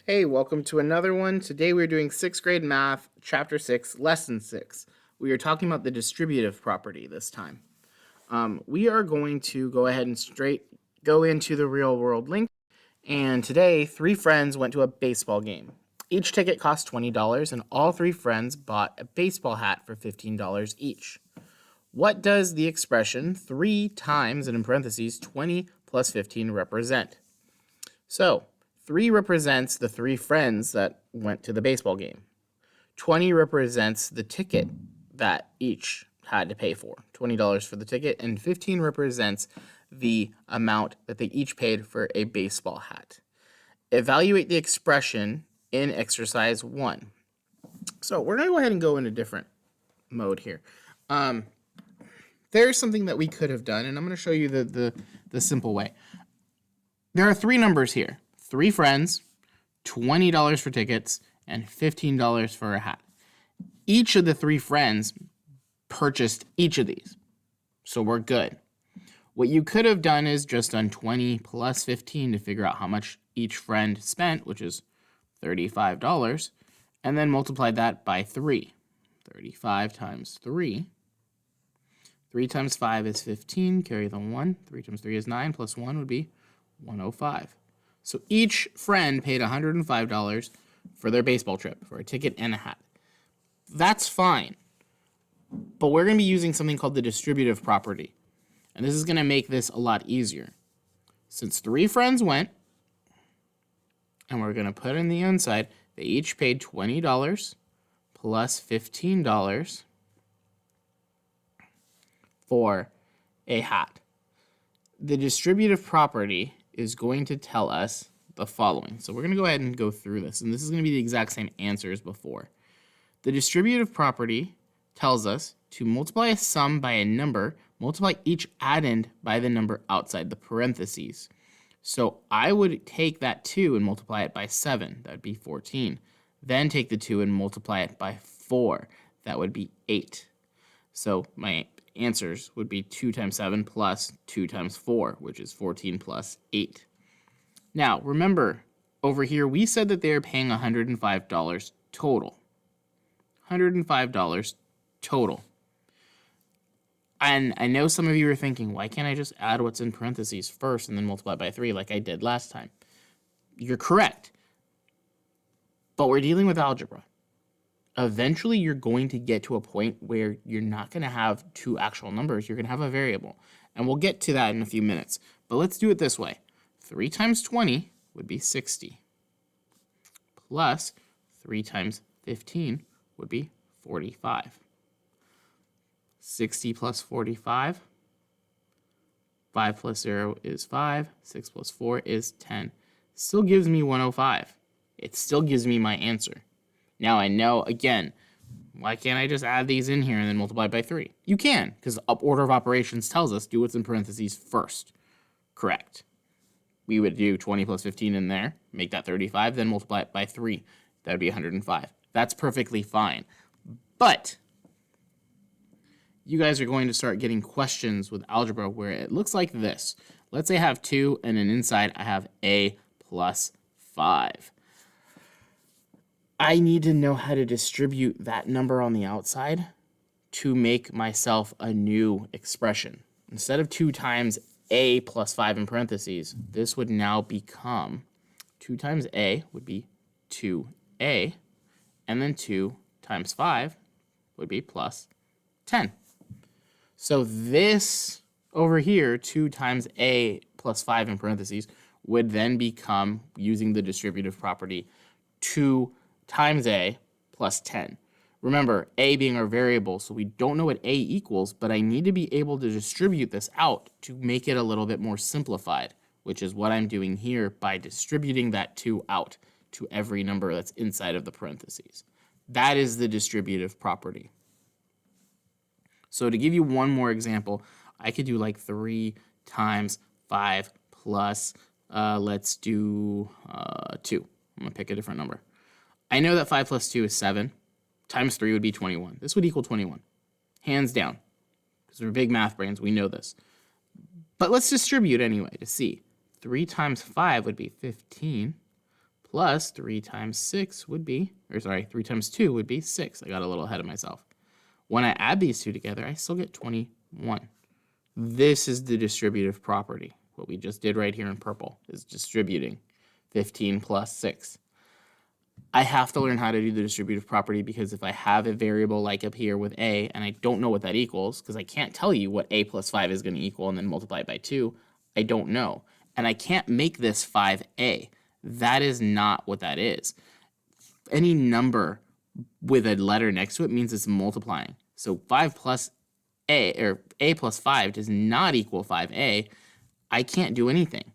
Hey, welcome to another one. Today we're doing 6th grade math, chapter 6, lesson 6. We are talking about the distributive property this time. We are going to go ahead and straight go into the real world link. And today, 3 friends went to a baseball game. Each ticket cost $20, and all 3 friends bought a baseball hat for $15 each. What does the expression 3 times, and in parentheses, 20 plus 15 represent? So, 3 represents the 3 friends that went to the baseball game. 20 represents the ticket that each had to pay for, $20 for the ticket, and 15 represents the amount that they each paid for a baseball hat. Evaluate the expression in exercise 1. So we're going to go ahead and go in a different mode here. There's something that we could have done, and I'm going to show you the simple way. There are 3 numbers here. 3 friends, $20 for tickets, and $15 for a hat. Each of the 3 friends purchased each of these, so we're good. What you could have done is just done 20 plus 15 to figure out how much each friend spent, which is $35, and then multiplied that by 3. 35 times 3. 3 times 5 is 15, carry the 1. 3 times 3 is 9, plus 1 would be 105. So each friend paid $105 for their baseball trip, for a ticket and a hat. That's fine. But we're going to be using something called the distributive property. And this is going to make this a lot easier. Since 3 friends went, and we're going to put in the inside, they each paid $20 plus $15 for a hat. The distributive property is going to tell us the following. So we're going to go ahead and go through this, and this is going to be the exact same answer as before. The distributive property tells us to multiply a sum by a number, multiply each addend by the number outside the parentheses. So I would take that 2 and multiply it by 7. That would be 14. Then take the 2 and multiply it by 4. That would be 8. So my answers would be 2 times 7 plus 2 times 4, which is 14 plus 8. Now, remember, over here we said that they are paying $105 total. $105 total. And I know some of you are thinking, why can't I just add what's in parentheses first and then multiply by 3 like I did last time? You're correct. But we're dealing with algebra. Eventually, you're going to get to a point where you're not going to have 2 actual numbers. You're going to have a variable. And we'll get to that in a few minutes. But let's do it this way. 3 times 20 would be 60. Plus 3 times 15 would be 45. 60 plus 45. 5 plus 0 is 5. 6 plus 4 is 10. Still gives me 105. It still gives me my answer. Now I know, again, why can't I just add these in here and then multiply by 3? You can, because order of operations tells us do what's in parentheses first. Correct. We would do 20 plus 15 in there, make that 35, then multiply it by 3. That would be 105. That's perfectly fine. But you guys are going to start getting questions with algebra where it looks like this. Let's say I have 2, and then inside I have a plus 5. I need to know how to distribute that number on the outside to make myself a new expression. Instead of 2 times a plus 5 in parentheses, this would now become 2 times a would be 2a, and then 2 times 5 would be plus 10. So this over here, 2 times a plus 5 in parentheses, would then become, using the distributive property, 2 times a plus 10. Remember, a being our variable, so we don't know what a equals, but I need to be able to distribute this out to make it a little bit more simplified, which is what I'm doing here by distributing that 2 out to every number that's inside of the parentheses. That is the distributive property. So to give you one more example, I could do like 3 times 5 plus, let's do 2. I'm going to pick a different number. I know that 5 plus 2 is 7. Times 3 would be 21. This would equal 21. Hands down. Because we're big math brains, we know this. But let's distribute anyway to see. 3 times 5 would be 15 plus 3 times 6 would be, 3 times 2 would be 6. I got a little ahead of myself. When I add these two together, I still get 21. This is the distributive property. What we just did right here in purple is distributing 15 plus 6. I have to learn how to do the distributive property because if I have a variable like up here with a and I don't know what that equals, because I can't tell you what a plus 5 is going to equal and then multiply it by 2, I don't know. And I can't make this 5a. That is not what that is. Any number with a letter next to it means it's multiplying. So 5 plus a, or a plus 5 does not equal 5a. I can't do anything.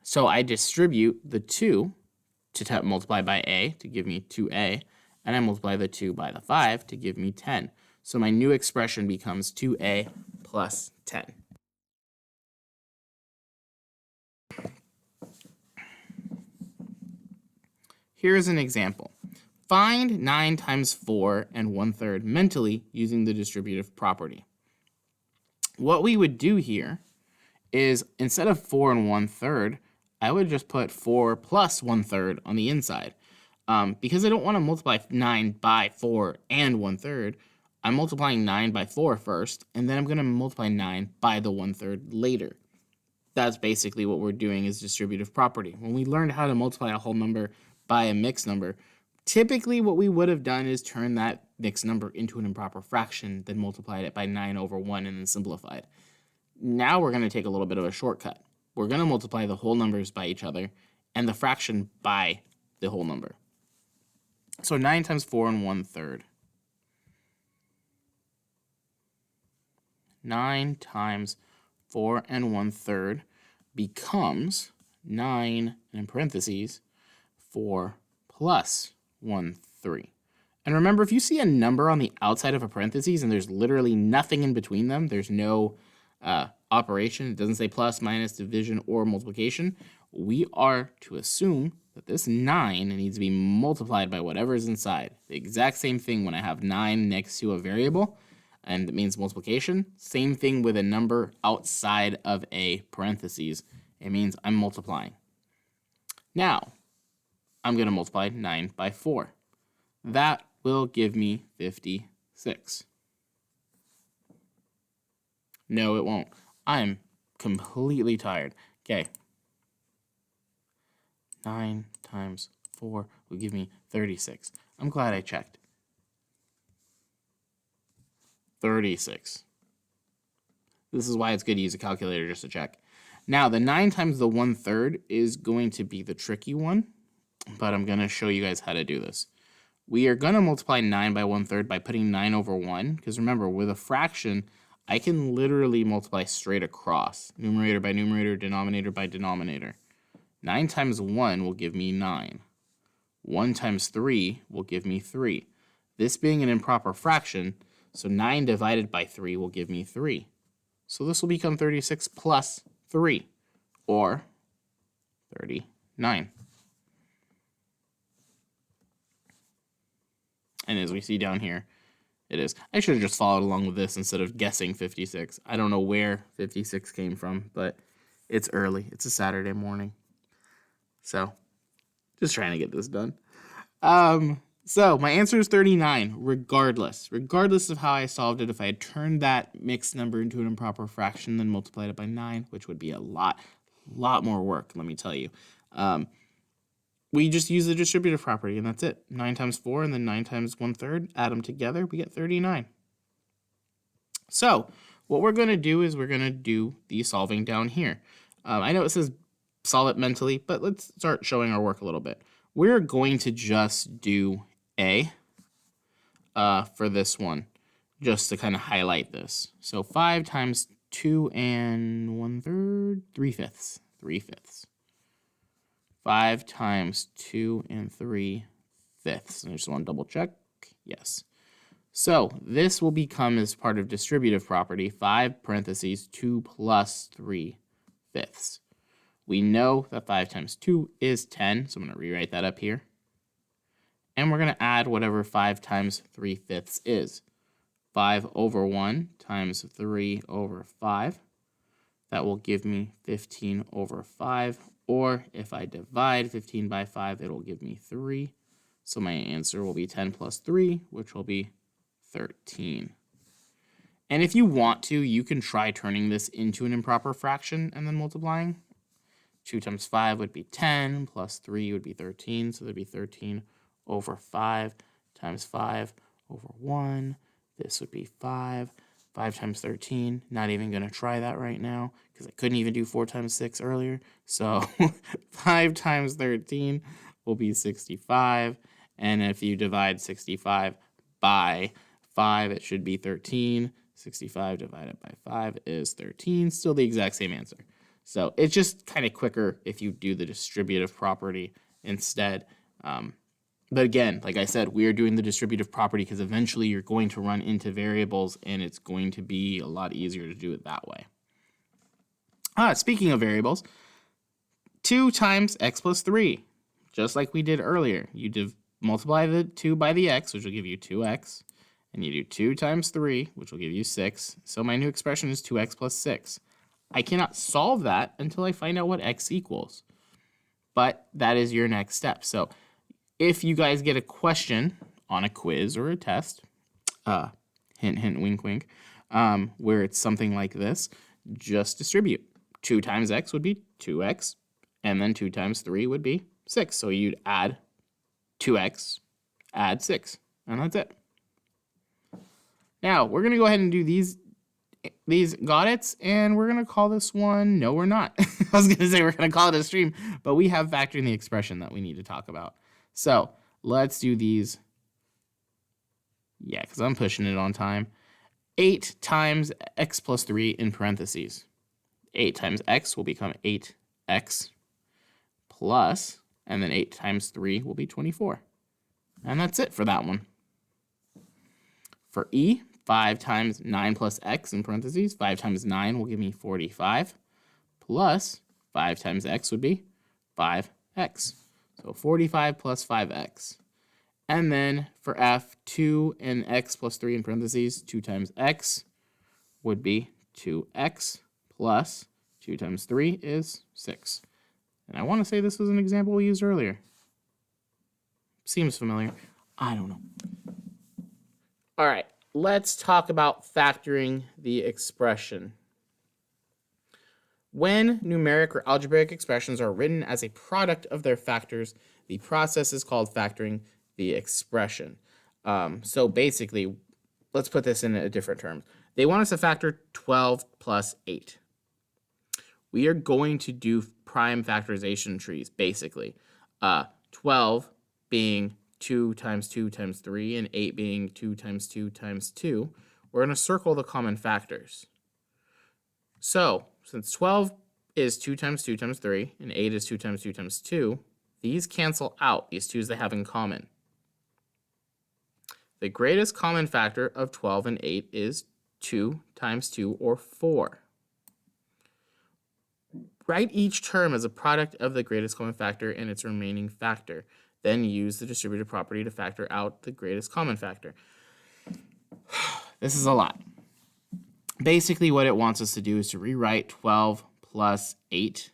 So I distribute the 2 to multiply by a to give me 2a, and I multiply the 2 by the 5 to give me 10. So my new expression becomes 2a plus 10. Here's an example. Find 9 times 4 and 1/3 mentally using the distributive property. What we would do here is instead of 4 and 1/3, I would just put 4 plus 1/3 on the inside. Because I don't want to multiply 9 by 4 and 1/3, I'm multiplying 9 by 4 first, and then I'm going to multiply 9 by the 1/3 later. That's basically what we're doing is distributive property. When we learned how to multiply a whole number by a mixed number, typically what we would have done is turn that mixed number into an improper fraction, then multiplied it by 9/1 and then simplified. Now we're going to take a little bit of a shortcut. We're going to multiply the whole numbers by each other and the fraction by the whole number. So 9 times 4 and 1/3. 9 times 4 and 1/3 becomes 9, and in parentheses, 4 plus 1/3. And remember, if you see a number on the outside of a parentheses and there's literally nothing in between them, there's no operation, it doesn't say plus, minus, division, or multiplication, we are to assume that this 9 needs to be multiplied by whatever is inside. The exact same thing when I have 9 next to a variable, and it means multiplication. Same thing with a number outside of a parentheses. It means I'm multiplying. Now, I'm going to multiply 9 by 4. That will give me 56. No, it won't. I'm completely tired. Okay. 9 times 4 will give me 36. I'm glad I checked. 36. This is why it's good to use a calculator just to check. Now, the 9 times the 1/3 is going to be the tricky one, but I'm going to show you guys how to do this. We are going to multiply 9 by 1/3 by putting 9/1, because remember, with a fraction, I can literally multiply straight across, numerator by numerator, denominator by denominator. 9 times 1 will give me 9. 1 times 3 will give me 3. This being an improper fraction, so 9 divided by 3 will give me 3. So this will become 36 plus 3, or 39. And as we see down here, it is. I should have just followed along with this instead of guessing 56. I don't know where 56 came from, but it's early. It's a Saturday morning. So, just trying to get this done. So my answer is 39, regardless of how I solved it. If I had turned that mixed number into an improper fraction, then multiplied it by 9, which would be a lot more work, let me tell you. We just use the distributive property, and that's it. 9 times 4 and then 9 times 1/3, add them together, we get 39. So what we're going to do is we're going to do the solving down here. I know it says solve it mentally, but let's start showing our work a little bit. We're going to just do A for this one, just to kind of highlight this. So 5 times 2 and 1/3, 3/5. 3/5. 5 times 2 and 3/5. And I just want to double check. Yes. So this will become, as part of distributive property, 5 parentheses 2 plus 3/5. We know that 5 times 2 is 10, so I'm going to rewrite that up here. And we're going to add whatever 5 times 3/5 is. 5/1 times 3/5. That will give me 15/5, Or if I divide 15 by 5, it'll give me 3. So my answer will be 10 plus 3, which will be 13. And if you want to, you can try turning this into an improper fraction and then multiplying. 2 times 5 would be 10, plus 3 would be 13, so there'd be 13 over 5 times 5 over 1. This would be 5. 5 times 13, not even going to try that right now because I couldn't even do 4 times 6 earlier. So 5 times 13 will be 65. And if you divide 65 by 5, it should be 13. 65 divided by 5 is 13. Still the exact same answer. So it's just kind of quicker if you do the distributive property instead. But again, like I said, we are doing the distributive property because eventually you're going to run into variables and it's going to be a lot easier to do it that way. Speaking of variables, 2 times x plus 3, just like we did earlier. You multiply the 2 by the x, which will give you 2x, and you do 2 times 3, which will give you 6. So my new expression is 2x plus 6. I cannot solve that until I find out what x equals. But that is your next step. So if you guys get a question on a quiz or a test, hint, hint, wink, wink, where it's something like this, just distribute. 2 times x would be 2x, and then 2 times 3 would be 6. So you'd add 2x, add 6, and that's it. Now, we're going to go ahead and do these got it's, and we're going to call this one, no, we're not. I was going to say we're going to call it a stream, but we have factoring the expression that we need to talk about. So let's do these. Yeah, because I'm pushing it on time. 8 times x plus 3 in parentheses. 8 times x will become 8x plus, and then 8 times 3 will be 24. And that's it for that one. For E, 5 times 9 plus x in parentheses. 5 times 9 will give me 45. Plus 5 times x would be 5x. So 45 plus 5x. And then for F, 2 and x plus 3 in parentheses, 2 times x would be 2x plus 2 times 3 is 6. And I want to say this was an example we used earlier. Seems familiar. I don't know. All right, let's talk about factoring the expression. When numeric or algebraic expressions are written as a product of their factors, the process is called factoring the expression. So basically, let's put this in a different term. They want us to factor 12 plus 8. We are going to do prime factorization trees, basically. 12 being 2 times 2 times 3, and 8 being 2 times 2 times 2. We're going to circle the common factors. So, since 12 is 2 times 2 times 3, and 8 is 2 times 2 times 2, these cancel out, these 2's they have in common. The greatest common factor of 12 and 8 is 2 times 2, or 4. Write each term as a product of the greatest common factor and its remaining factor. Then use the distributive property to factor out the greatest common factor. This is a lot. Basically, what it wants us to do is to rewrite 12 plus 8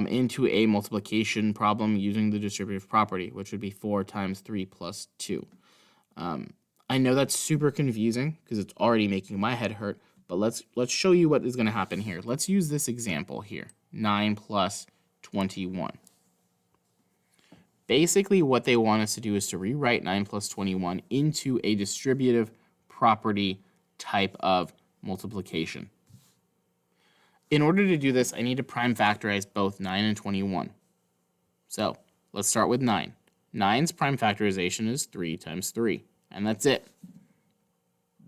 into a multiplication problem using the distributive property, which would be 4 times 3 plus 2. I know that's super confusing because it's already making my head hurt, but let's show you what is going to happen here. Let's use this example here, 9 plus 21. Basically, what they want us to do is to rewrite 9 plus 21 into a distributive property type of multiplication. In order to do this, I need to prime factorize both 9 and 21. So let's start with 9. 9's prime factorization is 3 times 3, and that's it.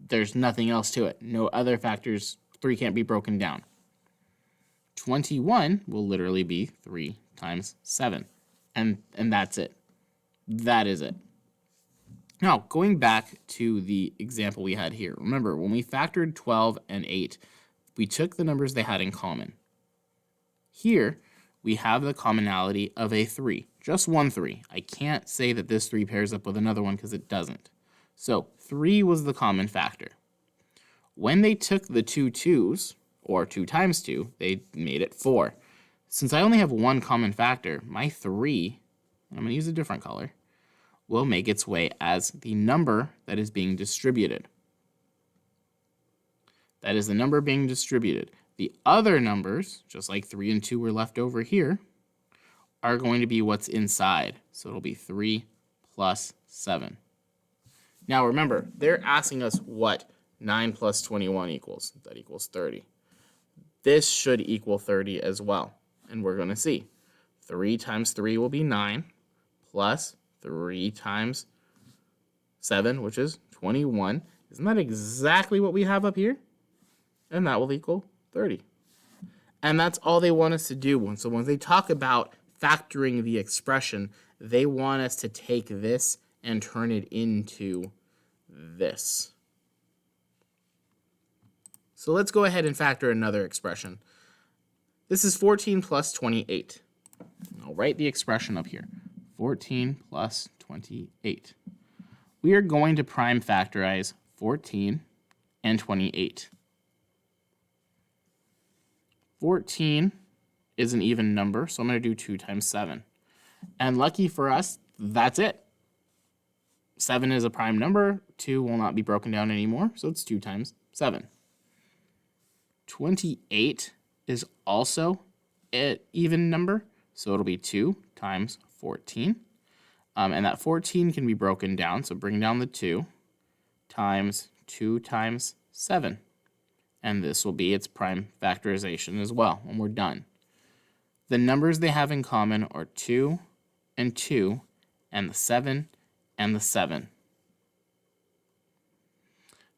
There's nothing else to it. No other factors. 3 can't be broken down. 21 will literally be 3 times 7, and that's it. That is it. Now, going back to the example we had here, remember, when we factored 12 and 8, we took the numbers they had in common. Here, we have the commonality of a 3, just one 3. I can't say that this 3 pairs up with another one because it doesn't. So 3 was the common factor. When they took the two 2's, or 2 times 2, they made it 4. since I only have one common factor, my 3, and I'm going to use a different color, will make its way as the number that is being distributed. That is the number being distributed. The other numbers, just like 3 and 2 were left over here, are going to be what's inside. So it'll be 3 plus 7. Now remember, they're asking us what 9 plus 21 equals. That equals 30. This should equal 30 as well. And we're going to see. 3 times 3 will be 9, plus 3 times 7, which is 21. Isn't that exactly what we have up here? And that will equal 30. And that's all they want us to do. So when they talk about factoring the expression, they want us to take this and turn it into this. So let's go ahead and factor another expression. This is 14 plus 28. I'll write the expression up here. 14 plus 28. We are going to prime factorize 14 and 28. 14 is an even number, so I'm going to do 2 times 7. And lucky for us, that's it. 7 is a prime number. 2 will not be broken down anymore, so it's 2 times 7. 28 is also an even number, so it'll be 2 times 14. And that 14 can be broken down, so bring down the 2 times 2 times 7. And this will be its prime factorization as well when we're done. The numbers they have in common are 2 and 2, and the 7 and the 7.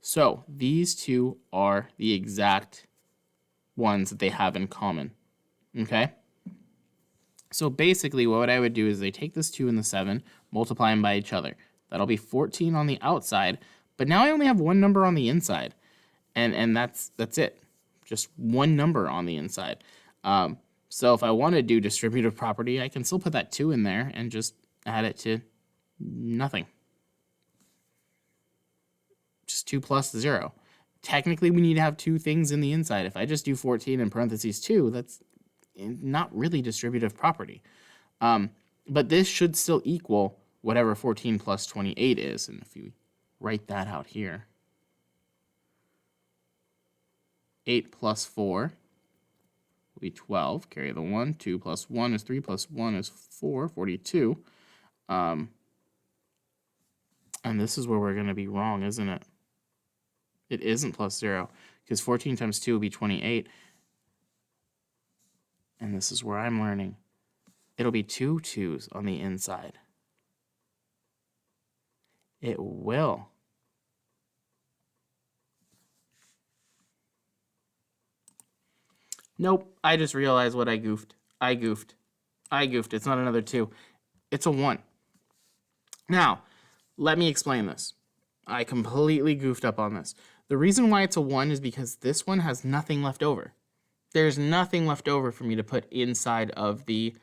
So these two are the exact ones that they have in common. Okay? So basically what I would do is they take this 2 and the 7, multiply them by each other. That'll be 14 on the outside, but now I only have one number on the inside. And that's it. Just one number on the inside. So if I want to do distributive property, I can still put that 2 in there and just add it to nothing. Just 2 plus 0. Technically, we need to have 2 things in the inside. If I just do 14 in parentheses 2, that's not really distributive property. But this should still equal whatever 14 plus 28 is. And if you write that out here, 8 plus 4 will be 12. Carry the 1. 2 plus 1 is 3 plus 1 is 4, 42. And this is where we're going to be wrong, isn't it? It isn't plus 0, because 14 times 2 will be 28. And this is where I'm learning. It'll be 2 2s on the inside. It will. Nope, I just realized what I goofed. I goofed. It's not another 2. It's a 1. Now, let me explain this. I completely goofed up on this. The reason why it's a 1 is because this one has nothing left over. There's nothing left over for me to put inside of the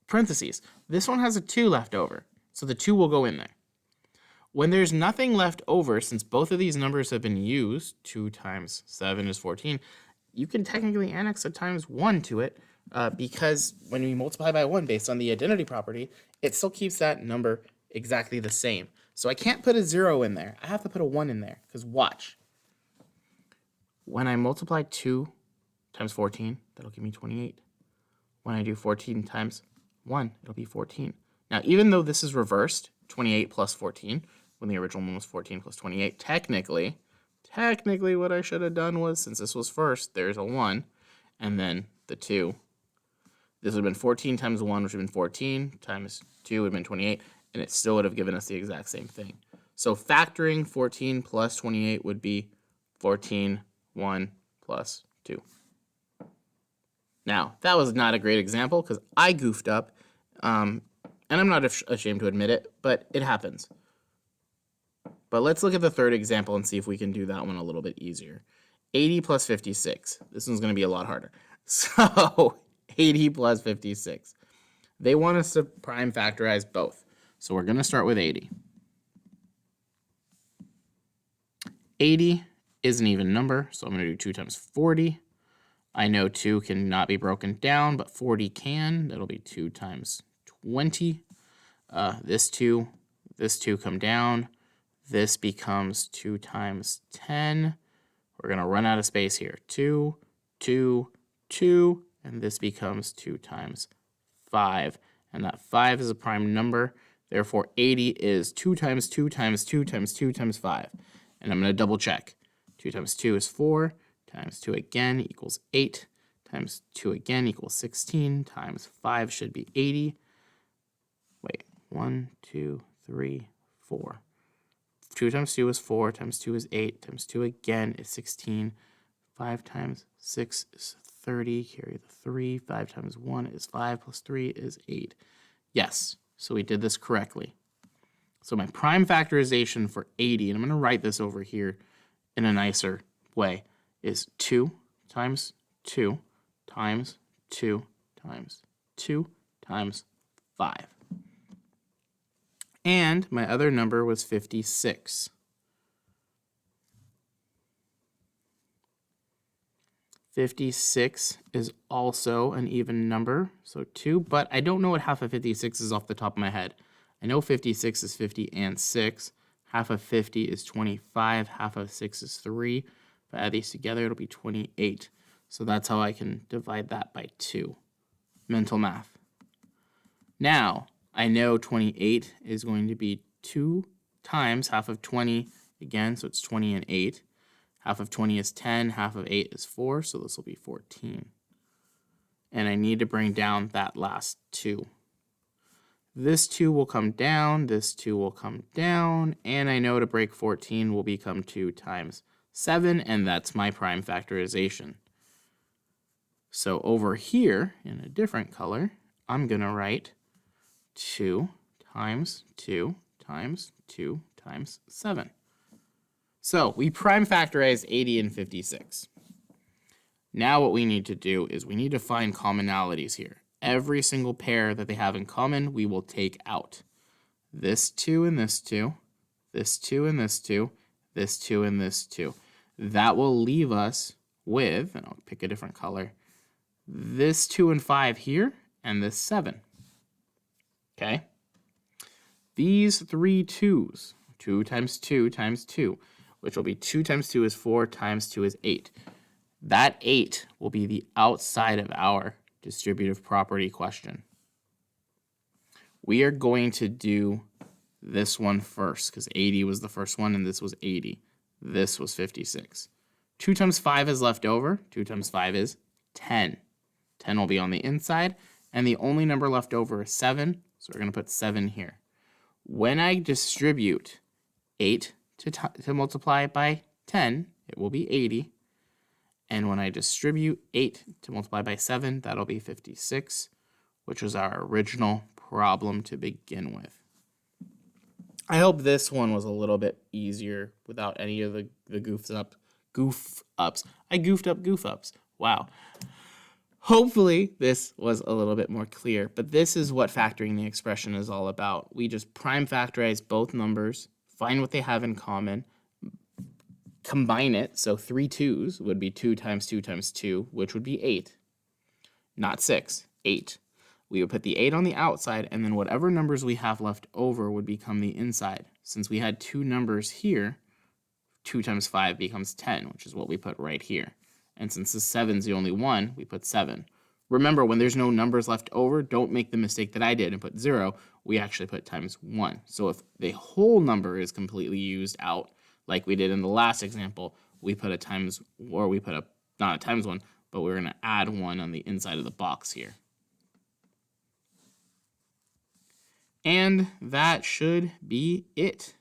parentheses. This one has a 2 left over, so the 2 will go in there. When there's nothing left over, since both of these numbers have been used, 2 times 7 is 14, you can technically annex a times 1 to it because when we multiply by 1 based on the identity property, it still keeps that number exactly the same. So I can't put a 0 in there. I have to put a 1 in there because watch. When I multiply 2 times 14, that'll give me 28. When I do 14 times 1, it'll be 14. Now, even though this is reversed, 28 plus 14, when the original one was 14 plus 28, technically what I should have done was, since this was first, there's a 1, and then the 2. This would have been 14 times 1, which would have been 14, times 2 would have been 28, and it still would have given us the exact same thing. So factoring 14 plus 28 would be 14, 1 plus 2. Now, that was not a great example because I goofed up, and I'm not ashamed to admit it, but it happens. But let's look at the third example and see if we can do that one a little bit easier. 80 plus 56. This one's going to be a lot harder. So 80 plus 56. They want us to prime factorize both. So we're going to start with 80. 80 is an even number, so I'm going to do 2 times 40. I know 2 cannot be broken down, but 40 can. That'll be 2 times 20. This 2 come down. This becomes 2 times 10. We're going to run out of space here. 2, 2, 2, and this becomes 2 times 5. And that 5 is a prime number. Therefore, 80 is 2 times 2 times 2 times 2 times 5. And I'm going to double check. 2 times 2 is 4, times 2 again equals 8, times 2 again equals 16, times 5 should be 80. Wait, 1, 2, 3, 4. 2 times 2 is 4, times 2 is 8, times 2 again is 16. 5 times 6 is 30, carry the 3. 5 times 1 is 5, plus 3 is 8. Yes, so we did this correctly. So my prime factorization for 80, and I'm going to write this over here in a nicer way, is 2 times 2 times 2 times 2 times 5. And my other number was 56. 56 is also an even number, so 2, but I don't know what half of 56 is off the top of my head. I know 56 is 50 and 6. Half of 50 is 25. Half of 6 is 3. If I add these together, it'll be 28. So that's how I can divide that by 2. Mental math. Now, I know 28 is going to be 2 times half of 20 again, so it's 20 and 8. Half of 20 is 10, half of 8 is 4, so this will be 14. And I need to bring down that last 2. This 2 will come down, this 2 will come down, and I know to break 14 will become 2 times 7, and that's my prime factorization. So over here, in a different color, I'm going to write 2 times 2 times 2 times 7. So we prime factorized 80 and 56. Now what we need to do is we need to find commonalities here. Every single pair that they have in common, we will take out. This 2 and this 2, this 2 and this 2, this 2 and this 2. That will leave us with, and I'll pick a different color, this 2 and 5 here, and this 7. Okay? These 3 2's, 2 times 2 times 2, which will be 2 times 2 is 4, times 2 is 8. That 8 will be the outside of our distributive property question. We are going to do this one first because 80 was the first one and this was 80. This was 56. 2 times 5 is left over. 2 times 5 is 10. 10 will be on the inside, and the only number left over is 7, so we're going to put 7 here. When I distribute 8 to multiply by 10, it will be 80. And when I distribute 8 to multiply by 7, that'll be 56, which was our original problem to begin with. I hope this one was a little bit easier without any of the goof ups. I goofed up goof ups. Wow. Hopefully this was a little bit more clear, but this is what factoring the expression is all about. We just prime factorize both numbers, find what they have in common, combine it, so 3 2's would be 2 times 2 times 2, which would be 8. Not 6, 8. We would put the 8 on the outside, and then whatever numbers we have left over would become the inside. Since we had 2 numbers here, 2 times 5 becomes 10, which is what we put right here. And since the 7 is the only one, we put 7. Remember, when there's no numbers left over, don't make the mistake that I did and put 0. We actually put times 1. So if the whole number is completely used out, like we did in the last example, we put a times, or we put a, not a times 1, but we're going to add 1 on the inside of the box here. And that should be it.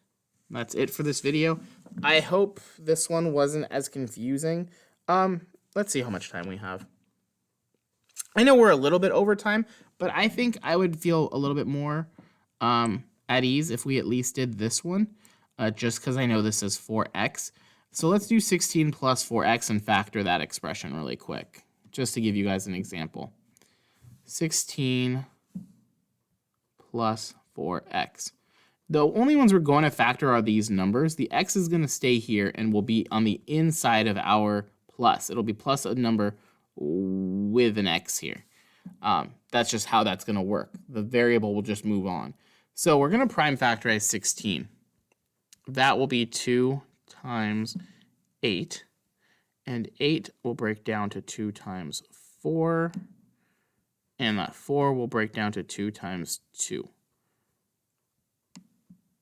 That's it for this video. I hope this one wasn't as confusing. Let's see how much time we have. I know we're a little bit over time, but I think I would feel a little bit more at ease if we at least did this one, just because I know this is 4x. So let's do 16 plus 4x and factor that expression really quick, just to give you guys an example. 16 plus 4x. The only ones we're going to factor are these numbers. The x is going to stay here and will be on the inside of our plus. It'll be plus a number with an x here. That's just how that's going to work. The variable will just move on. So we're going to prime factorize 16. That will be 2 times 8. And 8 will break down to 2 times 4. And that 4 will break down to 2 times 2.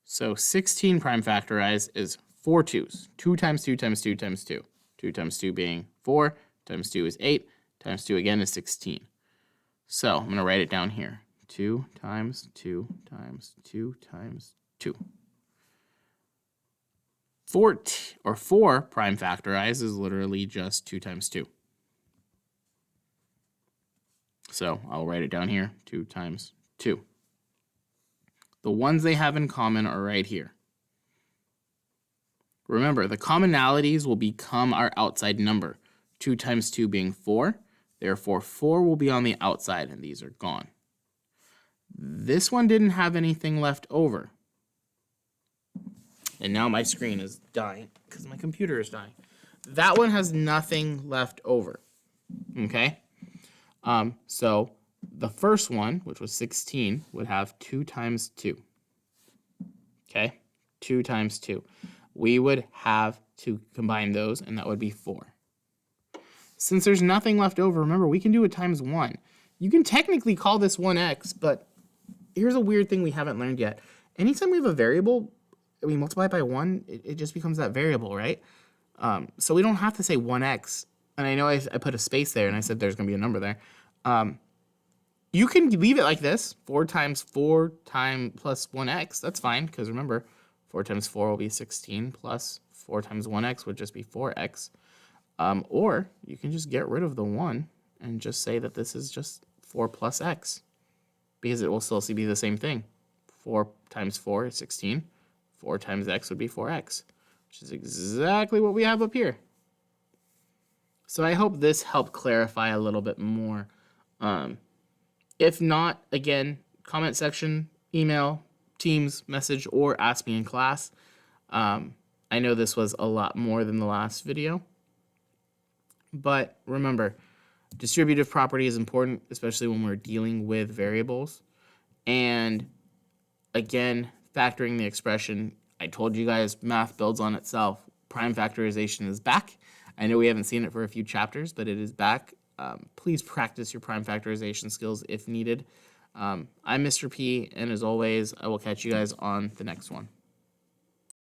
So 16 prime factorized is 4 2's. 2 times 2 times 2 times 2. 2 times 2 being 4, times 2 is 8, times 2 again is 16. So I'm going to write it down here. 2 times 2 times 2 times 2. 4 prime factorized is literally just 2 times 2. So I'll write it down here, 2 times 2. The ones they have in common are right here. Remember, the commonalities will become our outside number. 2 times 2 being 4. Therefore, 4 will be on the outside, and these are gone. This one didn't have anything left over. And now my screen is dying because my computer is dying. That one has nothing left over. Okay? So the first one, which was 16, would have 2 times 2. Okay? 2 times 2. We would have to combine those, and that would be 4. Since there's nothing left over, remember, we can do it times 1. You can technically call this 1x, but here's a weird thing we haven't learned yet. Anytime we have a variable, we multiply it by 1, it just becomes that variable, right? So we don't have to say 1x. And I know I put a space there, and I said there's going to be a number there. You can leave it like this, 4 times 4 plus 1x. That's fine, because remember, 4 times 4 will be 16, plus 4 times 1x would just be 4x. Or you can just get rid of the 1 and just say that this is just 4 plus x, because it will still be the same thing. 4 times 4 is 16. 4 times x would be 4x, which is exactly what we have up here. So I hope this helped clarify a little bit more. If not, again, comment section, email, Teams message, or ask me in class. I know this was a lot more than the last video. But remember, distributive property is important, especially when we're dealing with variables. And again, factoring the expression, I told you guys math builds on itself. Prime factorization is back. I know we haven't seen it for a few chapters, but it is back. Please practice your prime factorization skills if needed. I'm Mr. P, and as always, I will catch you guys on the next one.